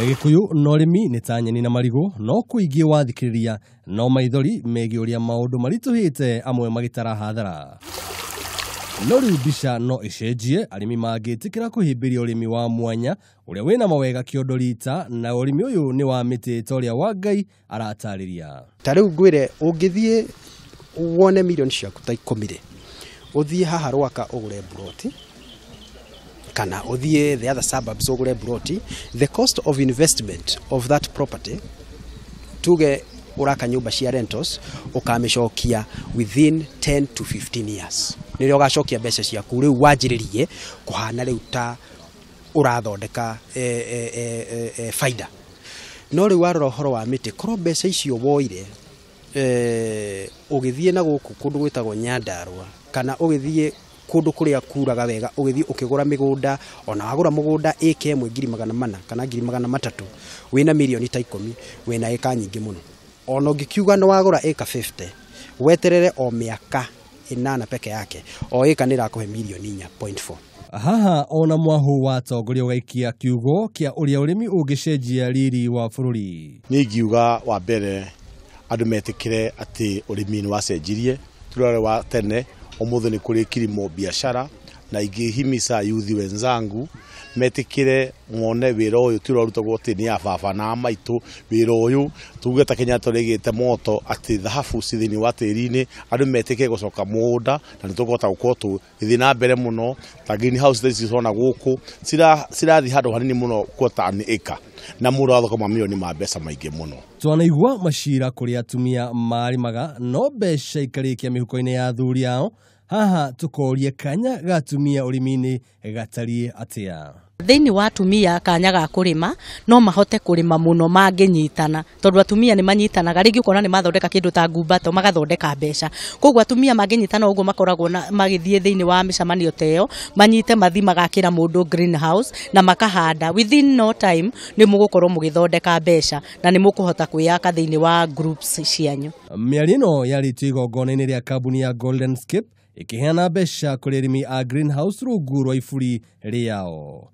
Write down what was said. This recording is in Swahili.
Gikuyu no rimi ni ta nyeni na marigo no kuingi wathikiriria no maithori megi uria maundu marituhite amwe magitara hathara. No riu mbica no icenjie arimi mangitikira kuhimbiria urimi wa mwanya uria wina mawega kiondo rita na urimi uyu ni wa miti toria wa Ngai aratariria. Ta riu ngwire ungithie wone million ciaku ta 10 uthie haha Rwaka ugure broti kana uthie the other suburbs ugure broti, the cost of investment of that property tuge uraka nyumba cia rentals ukamishokia within 10 to 15 years nirio gacokia mbeca ciaku riu wanjiririe kuhana riu ta urathondeka faida. No riu warora horo wa miti korwo mbeca icio woire ugithie na guku kundu gwitagwo Nyandarua kana ugithie kundu kuria kuraga wega ugithie ukigura migunda ona wagura mugunda eka imwe 400,000 kana 300,000 wina milioni ta 10 wina eka nyingi muno. Ona ungikiuga no wagura eka 50 weterere o miaka 8 peke yake o eka nira kuhe milioni 4.4. Haha ona mwahu wa tongoria ugaikia kiugo kia uria urimi ungicenjia riri wa bururi. Ni ngiuga wa mbere andu metikire ati urimi ni wacenjirie turare wa tene omuthe ni kuri kilimo biashara na ingihimiza yuthi wenzangu metikire mwone wira uyu turarutagwo ati ni ababa na maitu wira uyu tuge ta Kenya turegete moto ati dhahabu cithini wa tirini andu metikire gucoka munda na nitugota gukotu ithina mbere muno ta greenhouse these zona guku sirathi handu hanini muno kwota ni eka na mura thoko milioni ma mbeca maingi muno. Twanaigua mashira kuri atumia marimaga no mbeca ikarikia mihuko-ini ya athuri ao. Haha tukorie kanya gatumia urimini gatarie atia. Thiini wa atumia kanya ga kurima no mahote kurima muno manginyitana tondu atumia ni manyitanaga ringi ukona ni mathondeka kindu ta ngumbato magathondeka mbeca. Koguo atumia manginyitana uguo makoragwo na magithie thiini wa micamanio teo manyite mathi magakira mundu greenhouse na makahanda within no time ni mugukorwo mugithondeka mbeca na ni mukuhota kwiyaka thiini wa groups cianyu. Miarino yari tigogona-ini ria kambuni ya Golden Scape ikiheana mbeca kuri arimi a greenhouse rungu rwa iburi riao.